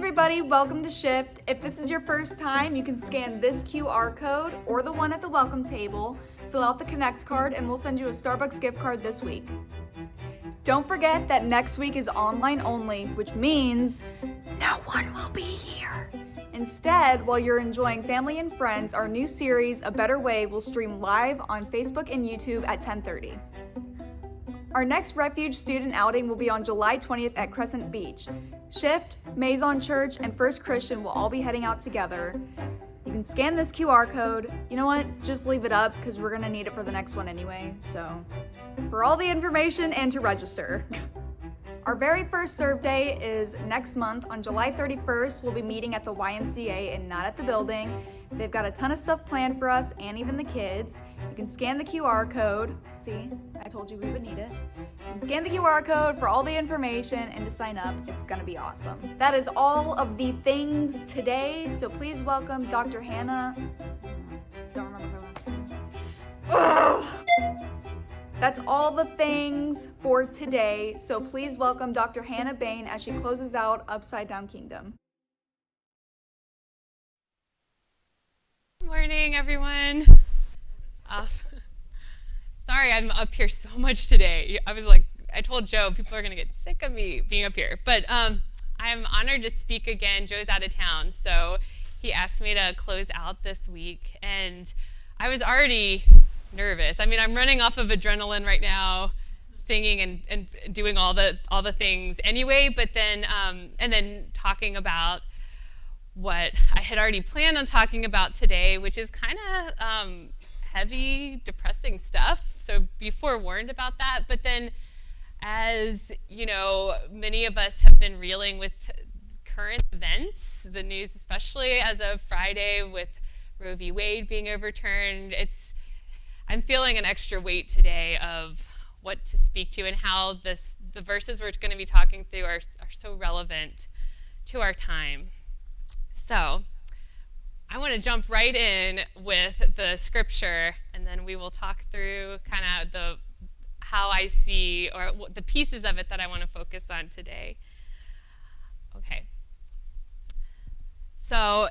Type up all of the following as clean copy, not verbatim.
everybody, welcome to Shift. If this is your first time, you can scan this QR code or the one at the welcome table, fill out the Connect card, and we'll send you a Starbucks gift card this week. Don't forget that next week is online only, which means no one will be here. Instead, while you're enjoying family and friends, our new series, A Better Way, will stream live on Facebook and YouTube at 10:30. Our next Refuge student outing will be on July 20th at Crescent Beach. Shift, Maison Church, and First Christian will all be heading out together. You can scan this QR code. You know what? Just leave it up because we're gonna need it for the next one anyway. So, for all the information and to register. Our very first serve day is next month on July 31st. We'll be meeting at the YMCA and not at the building. They've got a ton of stuff planned for us and even the kids. You can scan the QR code. See, I told you we would need it. You can scan the QR code for all the information and to sign up. It's gonna be awesome. That is all of the things today. So please welcome Dr. Hannah. Don't remember her last name. Ugh. That's all the things for today, so please welcome Dr. Hannah Bain as she closes out Upside Down Kingdom. Good morning, everyone. Sorry I'm up here so much today. I told Joe, people are going to get sick of me being up here. But I'm honored to speak again. Joe's out of town, so he asked me to close out this week, and I was already nervous. I mean, I'm running off of adrenaline right now, singing and doing all the things anyway, but then and then talking about what I had already planned on talking about today, which is kind of heavy, depressing stuff. So be forewarned about that. But then, as you know, many of us have been reeling with current events, the news, especially as of Friday with Roe v. Wade being overturned. I'm feeling an extra weight today of what to speak to and how the verses we're going to be talking through are so relevant to our time. So I want to jump right in with the scripture, and then we will talk through kind of how I see, or the pieces of it that I want to focus on today. Okay. So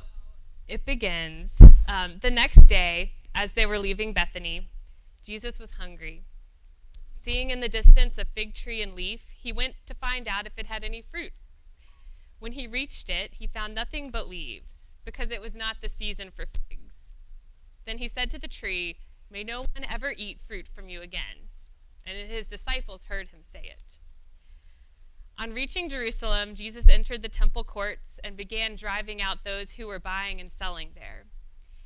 it begins. The next day, as they were leaving Bethany, Jesus was hungry. Seeing in the distance a fig tree and leaf, he went to find out if it had any fruit. When he reached it, he found nothing but leaves, because it was not the season for figs. Then he said to the tree, "May no one ever eat fruit from you again." And his disciples heard him say it. On reaching Jerusalem, Jesus entered the temple courts and began driving out those who were buying and selling there.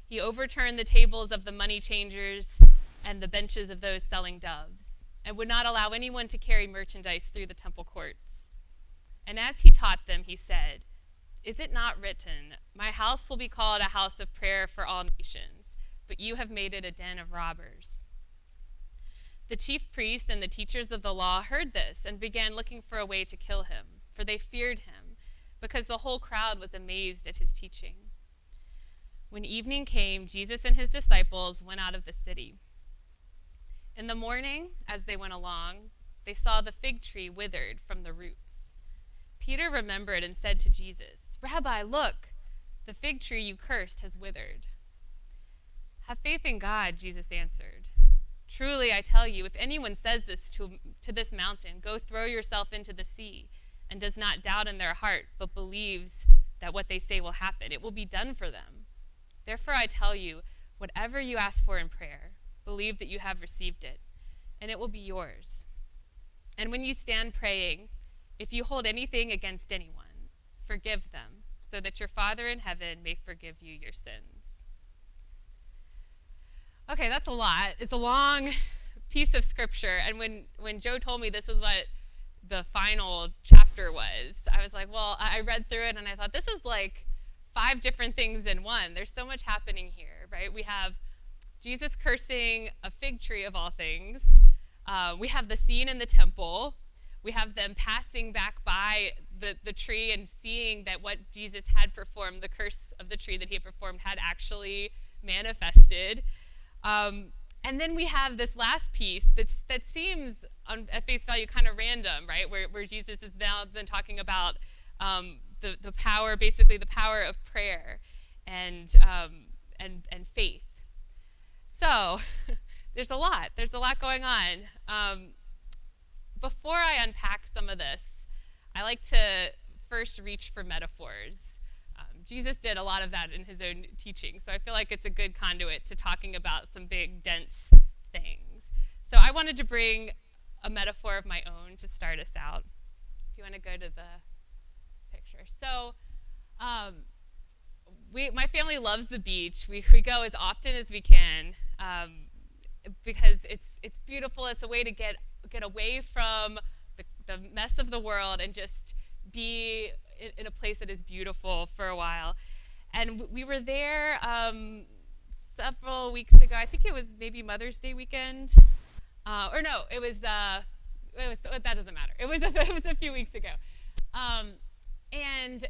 He overturned the tables of the money changers and the benches of those selling doves, and would not allow anyone to carry merchandise through the temple courts. And as he taught them, he said, "Is it not written, 'My house will be called a house of prayer for all nations,' but you have made it a den of robbers?" The chief priest and the teachers of the law heard this and began looking for a way to kill him, for they feared him, because the whole crowd was amazed at his teaching. When evening came, Jesus and his disciples went out of the city. In the morning, as they went along, they saw the fig tree withered from the roots. Peter remembered and said to Jesus, "Rabbi, look, the fig tree you cursed has withered." "Have faith in God," Jesus answered. "Truly, I tell you, if anyone says this to this mountain, 'Go throw yourself into the sea,' and does not doubt in their heart, but believes that what they say will happen, it will be done for them. Therefore, I tell you, whatever you ask for in prayer, believe that you have received it, and it will be yours. And when you stand praying, if you hold anything against anyone, forgive them, so that your Father in heaven may forgive you your sins." Okay, that's a lot. It's a long piece of scripture, and when Joe told me this was what the final chapter was, I was like, well, I read through it, and I thought, this is like 5 different things in one. There's so much happening here, right? We have Jesus cursing a fig tree of all things. We have the scene in the temple. We have them passing back by the tree and seeing that what Jesus had performed, the curse of the tree that he had performed, had actually manifested. And then we have this last piece that seems at face value kind of random, right? Where Jesus is now then talking about the power, basically the power of prayer and faith. So there's a lot going on. Before I unpack some of this, I like to first reach for metaphors. Jesus did a lot of that in his own teaching, so I feel like it's a good conduit to talking about some big, dense things. So I wanted to bring a metaphor of my own to start us out. If you want to go to the picture. So my family loves the beach. We go as often as we can because it's beautiful. It's a way to get away from the mess of the world and just be in a place that is beautiful for a while. And we were there several weeks ago. I think it was maybe Mother's Day weekend. Or no, it was that doesn't matter. It was a few weeks ago. And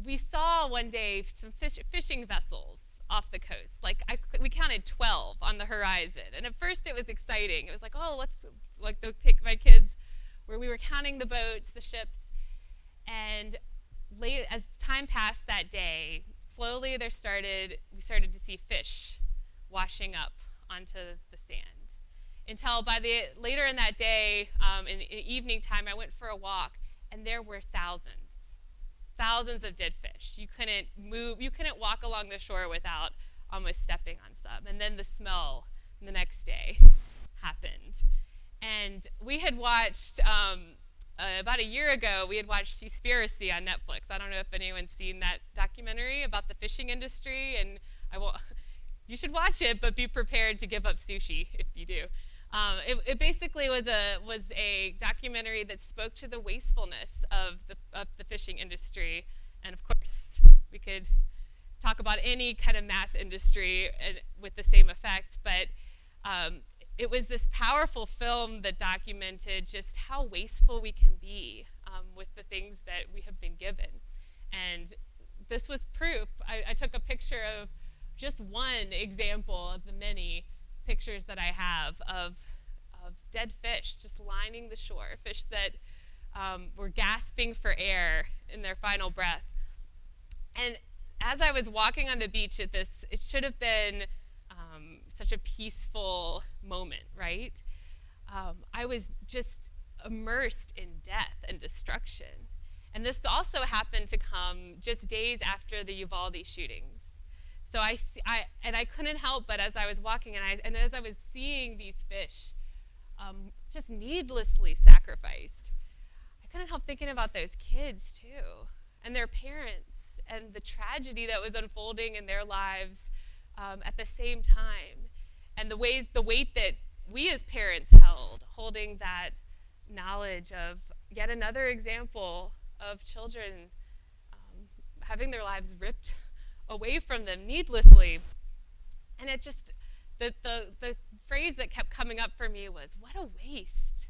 we saw one day some fishing vessels off the coast. We counted 12 on the horizon. And at first it was exciting. It was like, oh, let's take my kids where we were counting the boats, the ships. And late as time passed that day, slowly we started to see fish washing up onto the sand. Until later in that day, in evening time, I went for a walk, and there were thousands of dead fish. You couldn't walk along the shore without almost stepping on some. And then the smell the next day happened. And we had watched, about a year ago, we had watched Seaspiracy on Netflix. I don't know if anyone's seen that documentary about the fishing industry, and you should watch it, but be prepared to give up sushi if you do. It basically was a documentary that spoke to the wastefulness of the fishing industry, and of course we could talk about any kind of mass industry with the same effect, but it was this powerful film that documented just how wasteful we can be with the things that we have been given. And this was proof. I took a picture of just one example of the many pictures that I have of dead fish just lining the shore, fish that were gasping for air in their final breath. And as I was walking on the beach at this, it should have been such a peaceful moment, right? I was just immersed in death and destruction. And this also happened to come just days after the Uvalde shootings. So I couldn't help but as I was walking and as I was seeing these fish just needlessly sacrificed, I couldn't help thinking about those kids too, and their parents, and the tragedy that was unfolding in their lives at the same time, and the weight that we as parents held, holding that knowledge of yet another example of children having their lives ripped away from them needlessly. And it just, the phrase that kept coming up for me was, what a waste.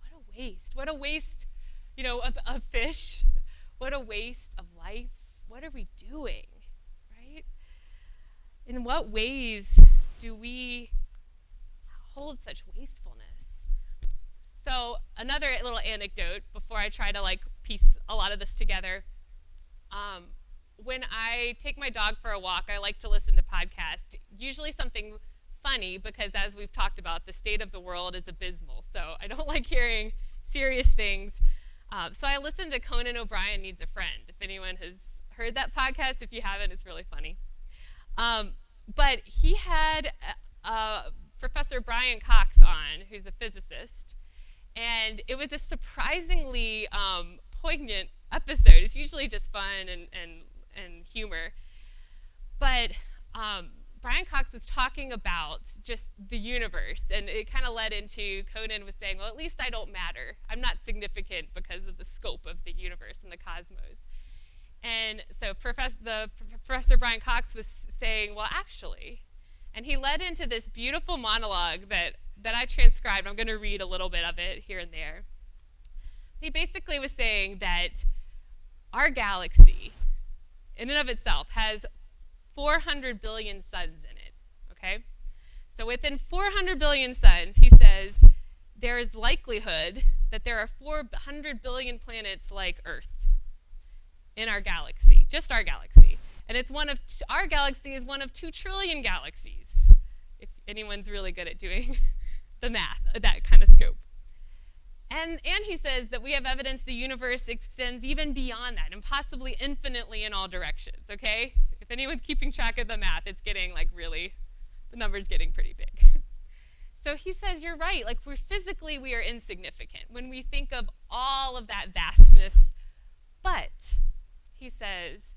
What a waste. What a waste, of fish. What a waste of life. What are we doing, right? In what ways do we hold such wastefulness? So another little anecdote before I try to piece a lot of this together. When I take my dog for a walk, I like to listen to podcasts, usually something funny, because as we've talked about, the state of the world is abysmal. So I don't like hearing serious things. So I listened to Conan O'Brien Needs a Friend. If anyone has heard that podcast, if you haven't, it's really funny. But he had Professor Brian Cox on, who's a physicist. And it was a surprisingly poignant episode. It's usually just fun and humor. But Brian Cox was talking about just the universe, and it kind of led into Conan was saying, well, at least I don't matter. I'm not significant because of the scope of the universe and the cosmos. And so Professor Brian Cox was saying, well, actually, and he led into this beautiful monologue that I transcribed. I'm going to read a little bit of it here and there. He basically was saying that our galaxy, in and of itself, has 400 billion suns in it, okay? So within 400 billion suns, he says, there is likelihood that there are 400 billion planets like Earth in our galaxy, just our galaxy. And it's our galaxy is one of 2 trillion galaxies, if anyone's really good at doing the math, that kind of scope. And he says that we have evidence the universe extends even beyond that, and possibly infinitely in all directions, okay? If anyone's keeping track of the math, it's getting the number's getting pretty big. So he says, you're right, we are insignificant when we think of all of that vastness. But, he says,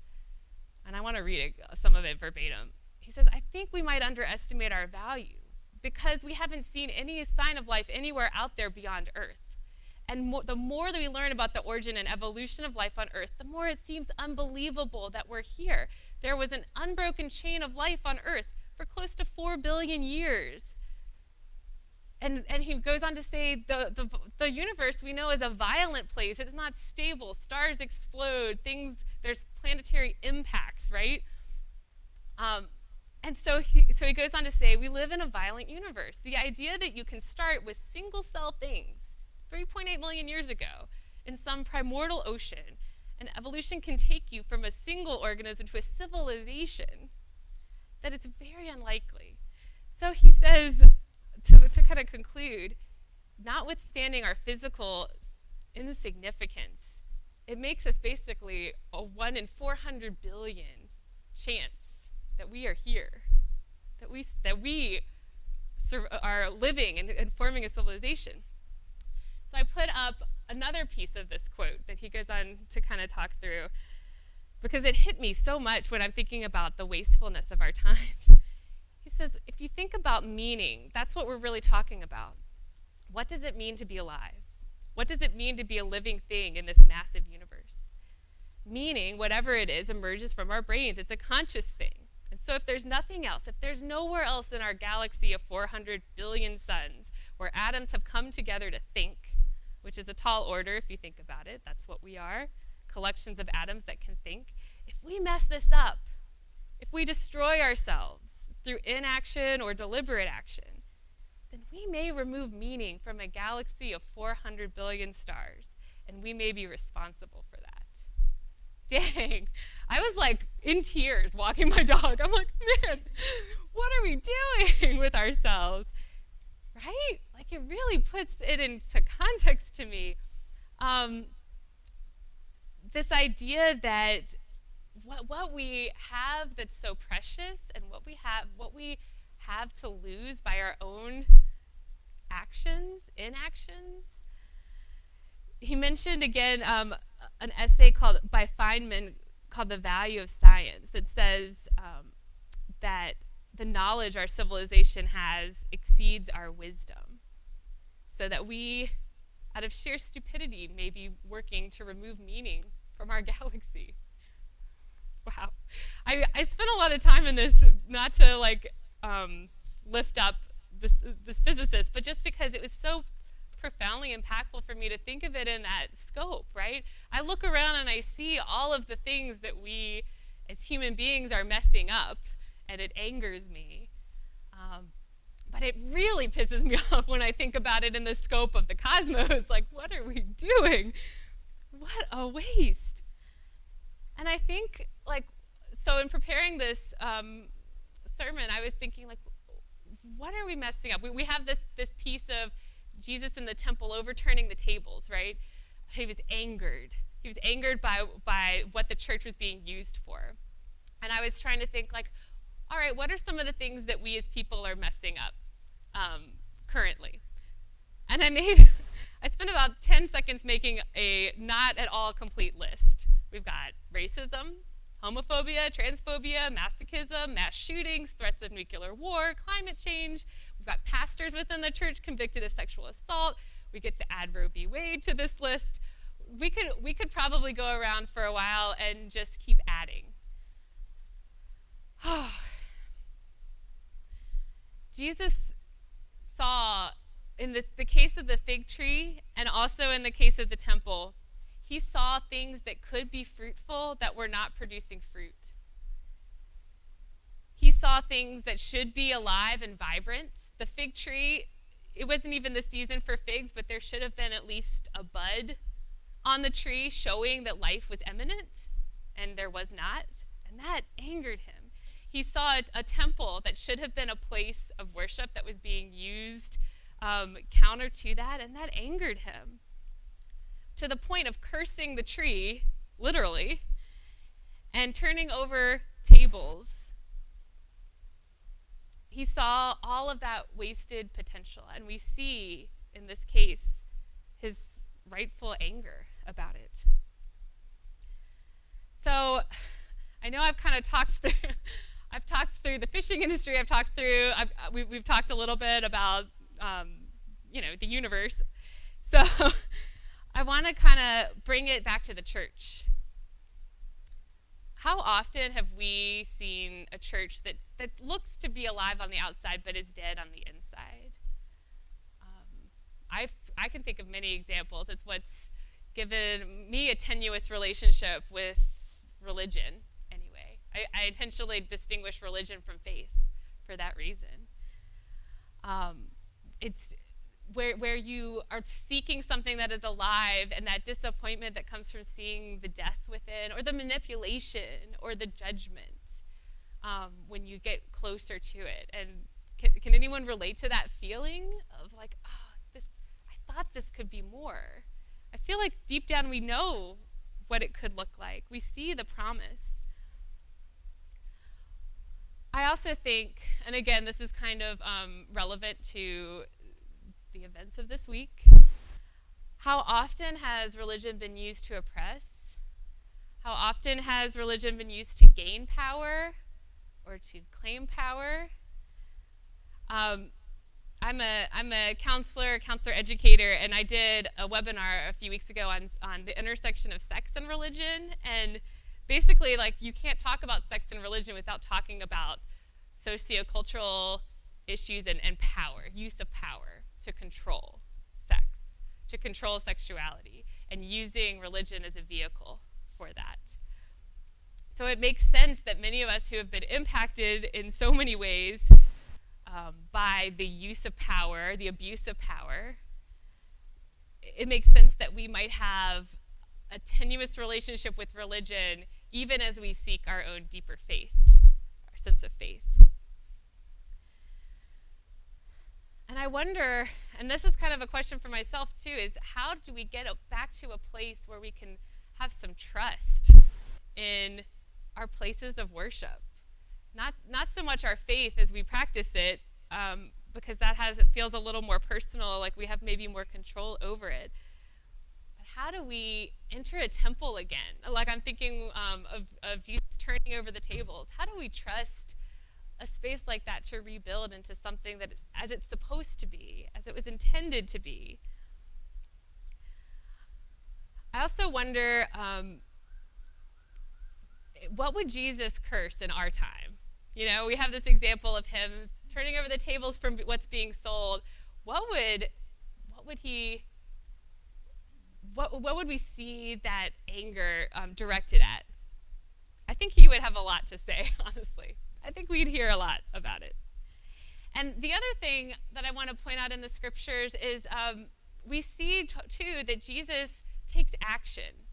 and I want to read some of it verbatim, he says, I think we might underestimate our value because we haven't seen any sign of life anywhere out there beyond Earth. And the more that we learn about the origin and evolution of life on Earth, the more it seems unbelievable that we're here. There was an unbroken chain of life on Earth for close to 4 billion years. And he goes on to say the universe we know is a violent place. It's not stable. Stars explode. There's planetary impacts, right? And so he goes on to say we live in a violent universe. The idea that you can start with single cell things 3.8 million years ago in some primordial ocean, and evolution can take you from a single organism to a civilization, that it's very unlikely. So he says, to kind of conclude, notwithstanding our physical insignificance, it makes us basically a 1 in 400 billion chance that we are here, that we are living and forming a civilization. So I put up another piece of this quote that he goes on to kind of talk through, because it hit me so much when I'm thinking about the wastefulness of our times. He says, if you think about meaning, that's what we're really talking about. What does it mean to be alive? What does it mean to be a living thing in this massive universe? Meaning, whatever it is, emerges from our brains. It's a conscious thing. And so if there's nothing else, if there's nowhere else in our galaxy of 400 billion suns where atoms have come together to think, which is a tall order if you think about it, that's what we are, collections of atoms that can think. If we mess this up, if we destroy ourselves through inaction or deliberate action, then we may remove meaning from a galaxy of 400 billion stars, and we may be responsible for that. Dang, I was in tears walking my dog. I'm like, man, what are we doing with ourselves? Right? It really puts it into context to me. This idea that what we have that's so precious and what we have to lose by our own inactions. He mentioned again an essay by Feynman called The Value of Science that says that the knowledge our civilization has exceeds our wisdom, so that we, out of sheer stupidity, may be working to remove meaning from our galaxy. Wow. I spent a lot of time in this, not to lift up this physicist, but just because it was so profoundly impactful for me to think of it in that scope, right? I look around and I see all of the things that we as human beings are messing up, and it angers me. But it really pisses me off when I think about it in the scope of the cosmos. What are we doing? What a waste. And I think, so in preparing this sermon, I was thinking, what are we messing up? We have this piece of Jesus in the temple overturning the tables, right? He was angered. He was angered by what the church was being used for. And I was trying to think, all right, what are some of the things that we as people are messing up currently? And I spent about 10 seconds making a not at all complete list. We've got racism, homophobia, transphobia, masochism, mass shootings, threats of nuclear war, climate change. We've got pastors within the church convicted of sexual assault. We get to add Roe v. Wade to this list. We could probably go around for a while and just keep adding. Jesus saw, in the case of the fig tree and also in the case of the temple, he saw things that could be fruitful that were not producing fruit. He saw things that should be alive and vibrant. The fig tree, it wasn't even the season for figs, but there should have been at least a bud on the tree showing that life was imminent. and there was not, and that angered him. He saw a temple that should have been a place of worship that was being used counter to that, and that angered him to the point of cursing the tree, literally, and turning over tables. He saw all of that wasted potential, and we see in this case his rightful anger about it. So I know I've kind of talked through the fishing industry. We've talked a little bit about the universe. So I want to kind of bring it back to the church. How often have we seen a church that looks to be alive on the outside but is dead on the inside? I can think of many examples. It's what's given me a tenuous relationship with religion, anyway. I intentionally distinguish religion from faith for that reason. It's where you are seeking something that is alive, and that disappointment that comes from seeing the death within, or the manipulation, or the judgment when you get closer to it. And can anyone relate to that feeling of like, oh, I thought this could be more? I feel like deep down we know what it could look like. We see the promise. I also think, and again, this is kind of relevant to the events of this week, how often has religion been used to oppress? How often has religion been used to gain power or to claim power? I'm a counselor educator, and I did a webinar a few weeks ago on the intersection of sex and religion. And basically, like, you can't talk about sex and religion without talking about sociocultural issues and power, use of power to control sex, to control sexuality, and using religion as a vehicle for that. So it makes sense that many of us who have been impacted in so many ways by the use of power, the abuse of power, it makes sense that we might have a tenuous relationship with religion even as we seek our own deeper faith, our sense of faith. And I wonder, and this is kind of a question for myself too, is how do we get back to a place where we can have some trust in our places of worship? Not so much our faith as we practice it, because it feels a little more personal, like we have maybe more control over it. But how do we enter a temple again? Like, I'm thinking of Jesus turning over the tables. How do we trust a space like that to rebuild into something that as it's supposed to be, as it was intended to be? I also wonder, what would Jesus curse in our time? You know, we have this example of him turning over the tables from what's being sold. What would we see that anger directed at? I think he would have a lot to say, honestly. I think we'd hear a lot about it. And the other thing that I want to point out in the scriptures is we see too that Jesus takes action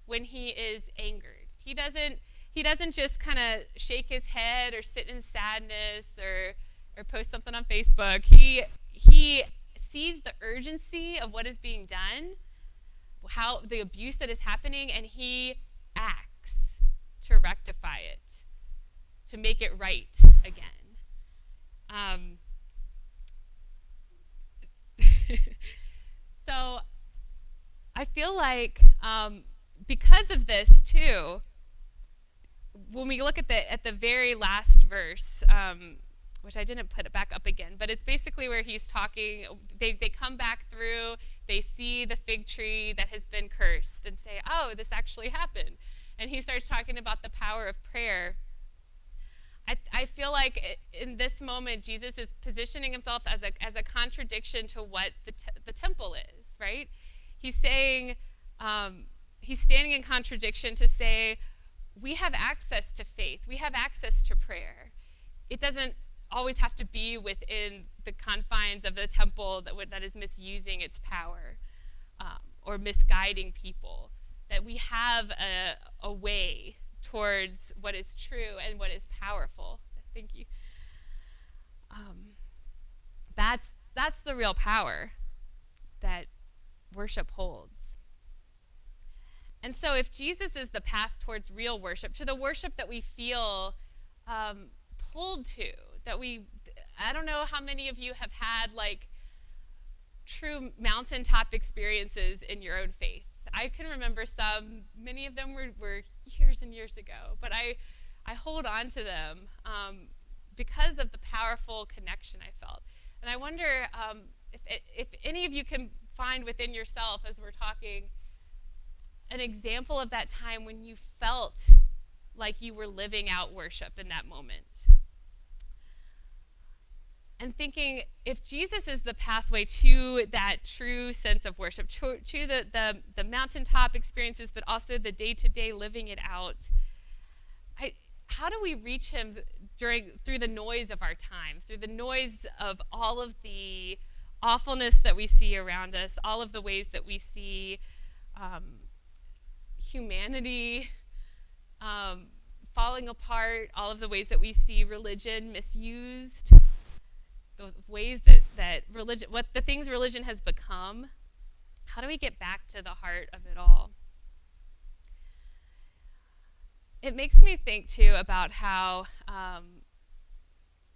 when he is angered. He doesn't just kind of shake his head or sit in sadness or post something on Facebook. He sees the urgency of what is being done, how the abuse that is happening, and he acts to rectify it, to make it right again. So I feel like because of this too, when we look at the very last verse, which I didn't put it back up again, but it's basically where he's talking, they come back through, they see the fig tree that has been cursed and say, oh, this actually happened. And he starts talking about the power of prayer. I feel like in this moment, Jesus is positioning himself as a contradiction to what the temple is, right? He's saying, he's standing in contradiction to say, we have access to faith. We have access to prayer. It doesn't always have to be within the confines of the temple that is misusing its power or misguiding people. That we have a way towards what is true and what is powerful. Thank you. That's the real power that worship holds. And so if Jesus is the path towards real worship, to the worship that we feel pulled to, I don't know how many of you have had like true mountaintop experiences in your own faith. I can remember some, many of them were years and years ago, but I hold on to them because of the powerful connection I felt. And I wonder if any of you can find within yourself, as we're talking, an example of that time when you felt like you were living out worship in that moment. And thinking, if Jesus is the pathway to that true sense of worship, to the mountaintop experiences, but also the day-to-day living it out, how do we reach him through the noise of our time, through the noise of all of the awfulness that we see around us, all of the ways that we see humanity falling apart, all of the ways that we see religion misused, the ways that religion, what the things religion has become? How do we get back to the heart of it all? It makes me think too about how,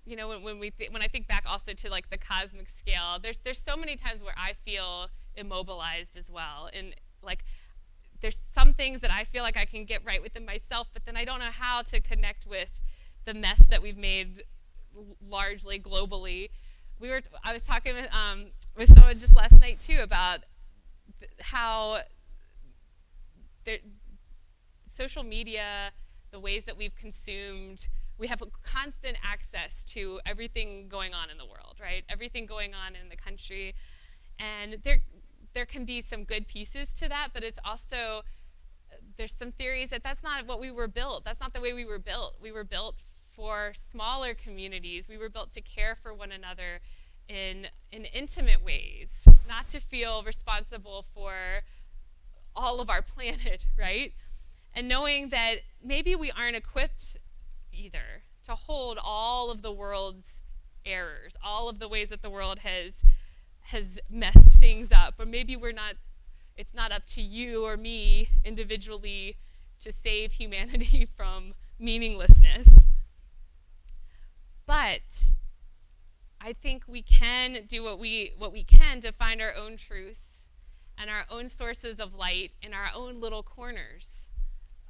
when I think back also to like the cosmic scale, there's so many times where I feel immobilized as well, and like there's some things that I feel like I can get right within myself, but then I don't know how to connect with the mess that we've made largely globally. I was talking with someone just last night too about how social media, the ways that we've consumed, we have constant access to everything going on in the world, right? Everything going on in the country. And there can be some good pieces to that, but it's also, there's some theories that that's not what we were built. That's not the way we were built. We were built for smaller communities. We were built to care for one another in intimate ways, not to feel responsible for all of our planet, right? And knowing that maybe we aren't equipped either to hold all of the world's errors, all of the ways that the world has messed things up, or maybe it's not up to you or me individually to save humanity from meaninglessness. But I think we can do what we can to find our own truth and our own sources of light in our own little corners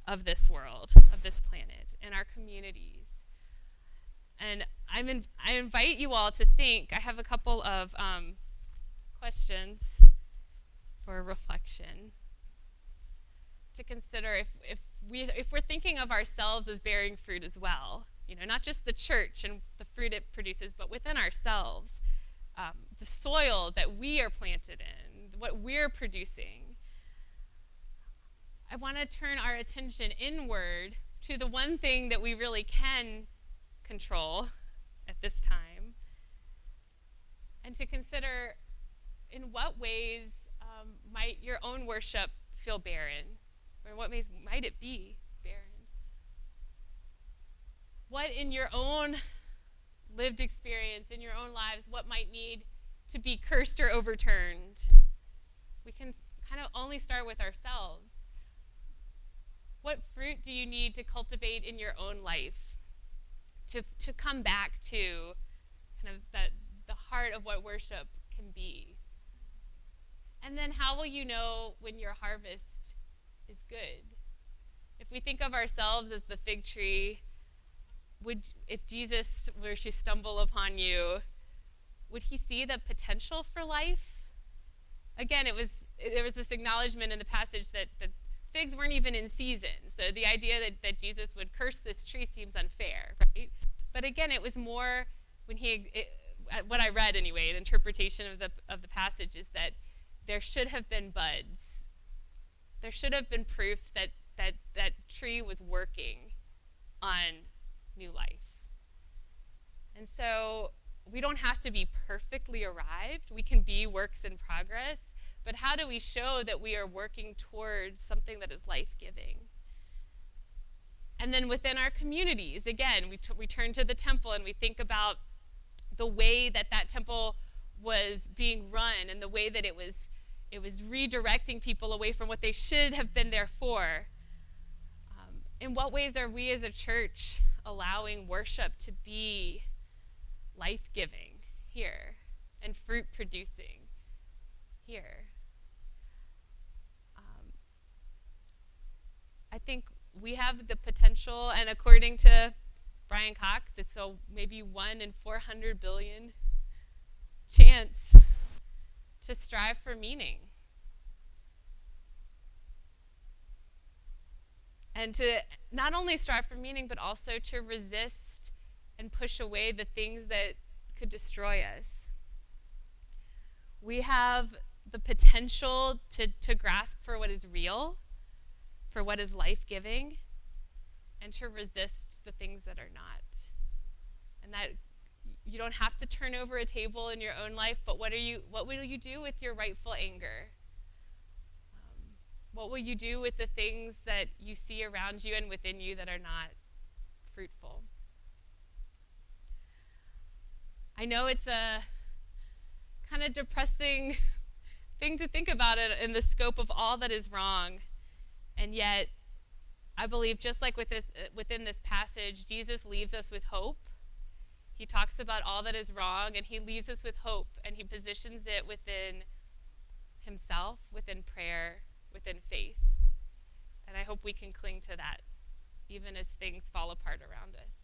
of this world, of this planet, in our communities. And I invite you all to think. I have a couple of questions for reflection to consider if we're thinking of ourselves as bearing fruit as well. Not just the church and the fruit it produces, but within ourselves, the soil that we are planted in, what we're producing. I want to turn our attention inward to the one thing that we really can control at this time, and to consider in what ways might your own worship feel barren, or in what ways might it be barren? What in your own lived experience, in your own lives, what might need to be cursed or overturned? We can kind of only start with ourselves. What fruit do you need to cultivate in your own life to come back to kind of the heart of what worship can be? And then how will you know when your harvest is good? If we think of ourselves as the fig tree, if Jesus were to stumble upon you, would he see the potential for life? Again, there was this acknowledgement in the passage that figs weren't even in season. So the idea that Jesus would curse this tree seems unfair, right? But again, it was more when what I read anyway, an interpretation of the passage is that there should have been buds. There should have been proof that tree was working on new life. And so we don't have to be perfectly arrived. We can be works in progress. But how do we show that we are working towards something that is life-giving? And then within our communities, again, we turn to the temple and we think about the way that that temple was being run and the way that it was redirecting people away from what they should have been there for. In what ways are we as a church allowing worship to be life-giving here and fruit-producing here? I think we have the potential, and according to Brian Cox, it's a maybe 1 in 400 billion chance to strive for meaning. And to not only strive for meaning, but also to resist and push away the things that could destroy us. We have the potential to grasp for what is real, for what is life-giving, and to resist the things that are not. And that you don't have to turn over a table in your own life, but what will you do with your rightful anger? What will you do with the things that you see around you and within you that are not fruitful? I know it's a kind of depressing thing to think about it in the scope of all that is wrong. And yet, I believe just like within this passage, Jesus leaves us with hope. He talks about all that is wrong, and he leaves us with hope, and he positions it within himself, within prayer, within faith. And I hope we can cling to that, even as things fall apart around us.